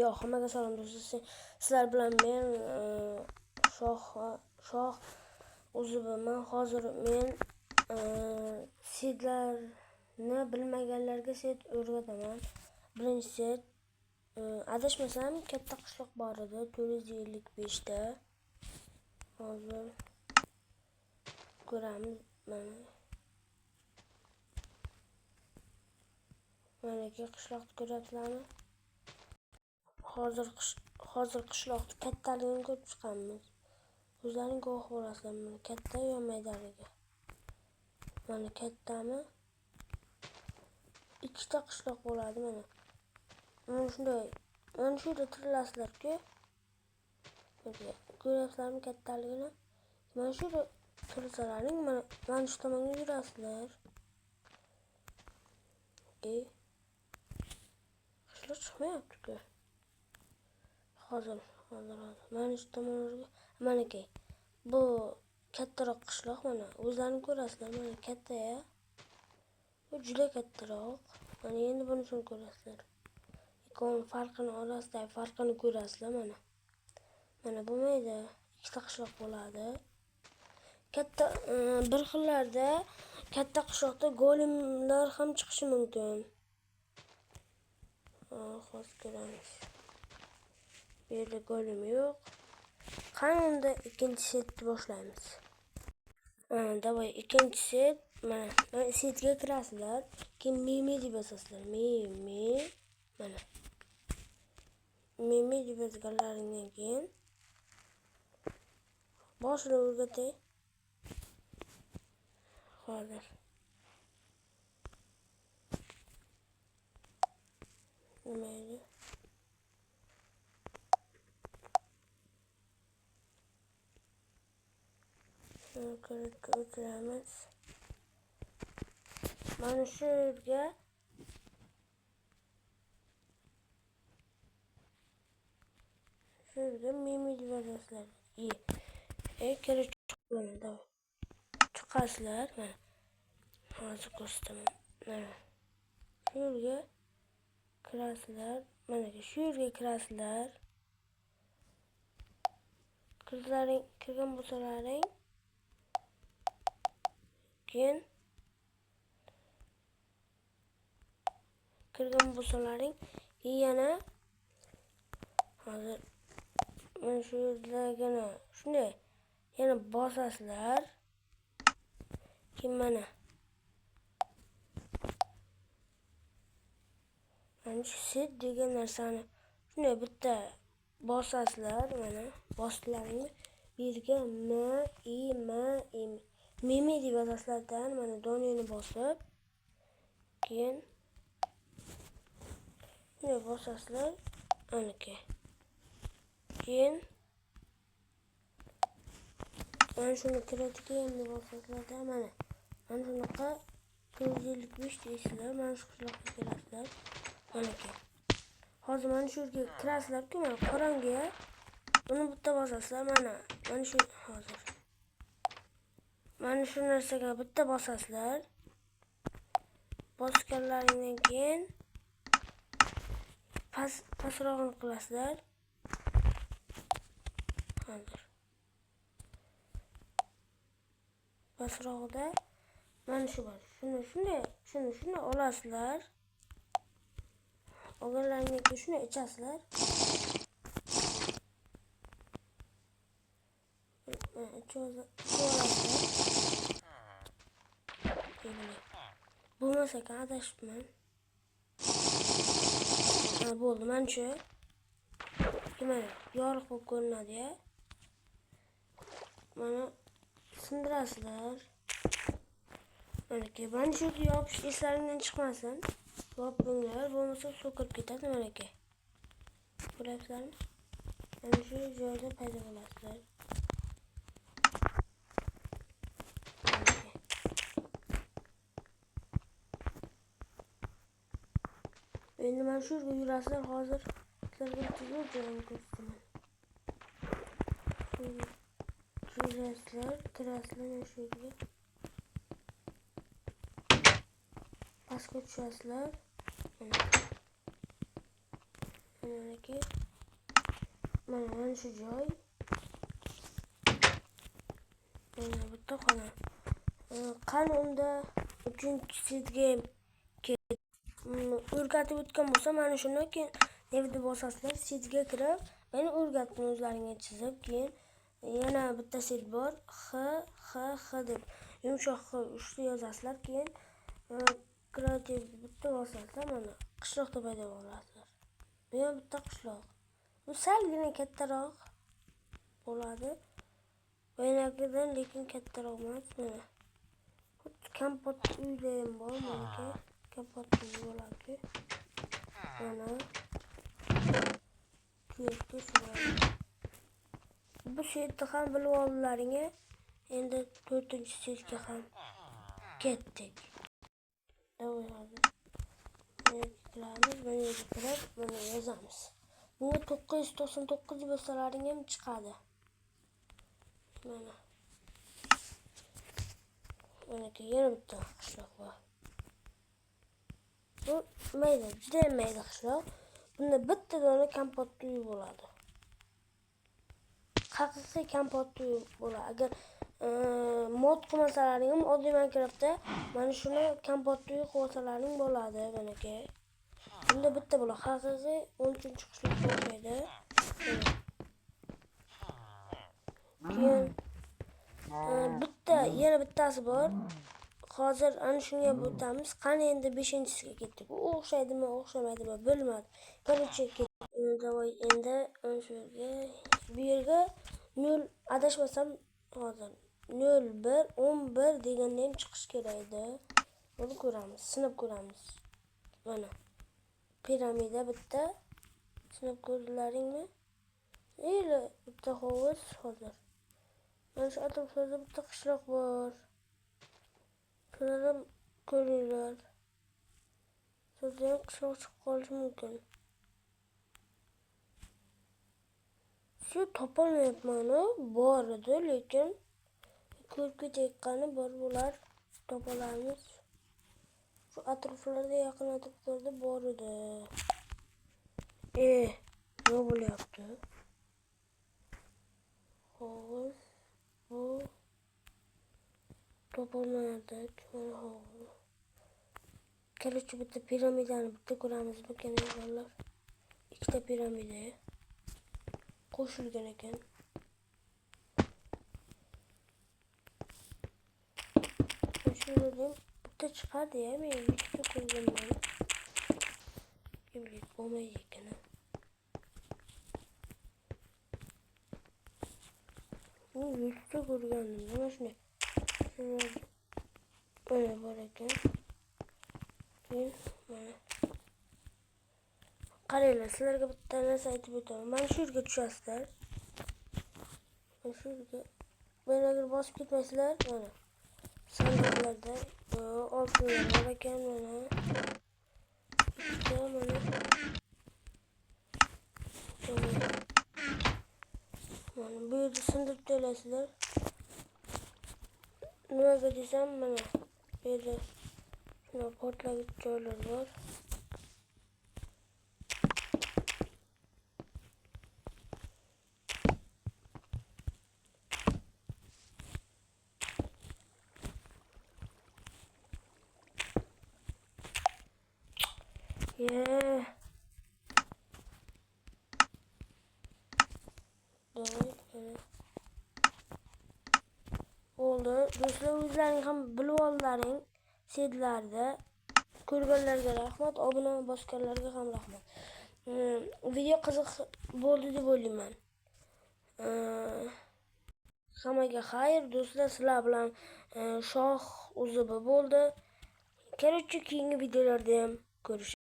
Yo'q, hammaga salom do'stlar. Sizlar bilan men Shoh Uzubiman. Hozir men setlarni bilmaganlarga set o'rgataman. Birinchi set adashmasam katta qishloq bor edi, 455 ta. Hozir ko'ramiz. Mana qishloqni ko'ryapsizlarmi? Hozir qishloqni kattaligini ko'rib chiqamiz. O'zlaring guvoh bo'lasizlar. Mana katta yo maydaligi. Mana kattami? Ikkita qishloq bo'ladi mana. Mana shunday. Mana shu yerda turilasizlar-ku. Ko'ryapsizlarmi kattaligini? Mana shu yerda tursalaring, mana shu tomonga yurasizlar. Qishloq chiqmayapti-ku. Hozir. Mana shu tomonga, mana bu kattaroq qishloq mana. O'zlaring ko'rasizlar, mana katta-ya. Bu juda kattaroq. Mana endi bunisini ko'rasizlar. Ikkovi farqini orasidagi farqini ko'rasizlar mana. Mana bo'lmaydi. Ikkita qishloq bo'ladi. Katta bir xillarda katta qishloqda golemlar ham chiqishi mumkin. Hozir ko'ramiz. Bu yerda golem yo'q. Qani unda ikkinchi setni boshlaymiz. Davay ikkinchi set. Mana setga kirasizlar. Keyin mimi deb yozasizlar. Mimi. Mana. Mimi deb yozganlaringdan keyin boshini o'rgatay. Hozir. Nima edi? O'tiramiz. Mana shu yerga mimi deb yozasizlar. Kirib chiqmadi. Chiqasizlar. Mana. Hozir ko'rsataman. Mana. Shu yerga kirasizlar. Mana shu yerga kirasizlar. Kirgan bo'lsalaring keyin yana hozir mana shu yerdagina shunday yana bosasizlar. Keyin mana shu set degan narsani shunday bitta bosasizlar. Mana bosdilaringmi? Bu yerga mimi deb yozasizlar. Mana donini bosib keyin shunday bosasizlar. Aniki. Keyin mana shuni kiradigan deb bosasizlar. Mana shunaqa 455 deysizlar. Mana shu qishloqqa kirasizlar. Manaki. Hozir mana shu yerga kirasizlar-ku, mana qorong'iga. Buni bitta bosasizlar. Mana shu hozir. Mana shu narsaga bitta bosasizlar. Bosganlaringdan keyin pasrog'ini qilasizlar. Hozir. Pasrog'ida mana shu bor. Shuni olasizlar. Olganlaringdan keyin shuni ichasizlar. Bo'lmasa ekan adashibman. Bo'ldi, mana shu. Mana yorug' bo'lib ko'rinadi-ya. Mana sindirasizlar. Mana shu yerga yopish eslaringdan chiqmasin. Yopinglar, bo'lmasa suv kirib ketadi. Mana ko'ryapsizlarmi? Mana shu joyda paydo bo'lasizlar. Endi mana shu yerga yurasizlar. Hozir sizlarga tuzuk joyini ko'rsataman. Kirasizlar mana shu yerga. Pastga tushasizlar. Manaki mana shu joy. Mana bitta xona. Qani unda 3-sizga o'rgatib o'tgan bo'lsa, mana shundan keyin nevda bosasizlar, setga kirib, meni o'rgatdim o'zlaringga chizib, keyin yana bitta set bor, X deb yumshoq X uchta yozasizlar, keyin kreativ bitta bosasizlar, mana qishloqda paydo bo'lasizlar. Bu ham bitta qishloq. Bu salgina kattaroq bo'ladi. Boyagidan lekin kattaroq emas, mana. Kompot uyda ham bor, mana kompot uy bo'ladi. Mana kuyakda shuladi. Bu setni ham bilib oldlaringga. Endi 4-setga ham ketdik. Davay hozir. Mana yozamiz. Bunga 999 deb yozsalaring ham chiqadi. Mana. Mana yana bitta qishloq bor. Bu mayda, juda mayda qishloq. Bunda bitta dona kompot uy bo'ladi. Haqiqiy kompot uy bo'ladi. Agar mod qilmasalaring ham oddiy Minecraftda mana shuni kompot uy qilsalaring bo'ladi, manaki. Bunda bitta bo'ladi. Haqiqiy 13-qishloqga o'xshaydi. Keyin yana bittasi bor. Hozir ana shunga o'tamiz. Qani endi 5-siga ketdik. U o'xshaydimi, o'xshamaydimi bilmadim. Qancha ketdik. Endi bu yerga 0 adashmasam hozir 0111 deganda ham chiqish kerak edi. Buni ko'ramiz, sinab ko'ramiz. Mana piramida bitta sinab ko'rdilaringmi? Bitta hovuz hozir. Mana shu atrofda bitta qishloq bor. Shuni ko'ringlar. Sizga qishloq chiqib qolishi mumkin. Shu topolmayapman, bor edi, lekin ko'rib ketayotgani bor bo'lar, topalarmiz. Shu atroflarda, yaqin atroflarda bor edi. Nima bo'lyapti? Hovuz, bu topolmadik, mana hovuz. Короче, bitta piramidani bitta ko'ramiz ekan, bolalar. Ikkita piramida qo'shilgan ekan. Shundan bitta chiqadi, men ikkita ko'rganman. Kimlik bo'lmaydi ekan. Bu ikkita ko'rgandim, mana shunday. Mana bor ekan. Mana. Qaranglar, sizlarga bitta narsa aytib o'taman. Mana shu yerga tushasizlar. Mana shu yerga. Mana agar bosib ketmaysizlar, mana. Sandiqlarda oltinlar bor ekan, mana. Mana. Mana bu yerda sindirib to'lasizlar. Nimaga desam, mana bu yerda shuna portlagich joylar bor. Oldu. Do'stlar, o'zlaring ham bilib ollaring. Setlarda ko'rganlarga rahmat, obuna bosganlarga ham rahmat. Video qiziq bo'ldi deb o'ylayman. Hammaga xayr, do'stlar, sizlar bilan shoh uzubi bo'ldi. Короче, keyingi videolarda ham ko'rishamiz.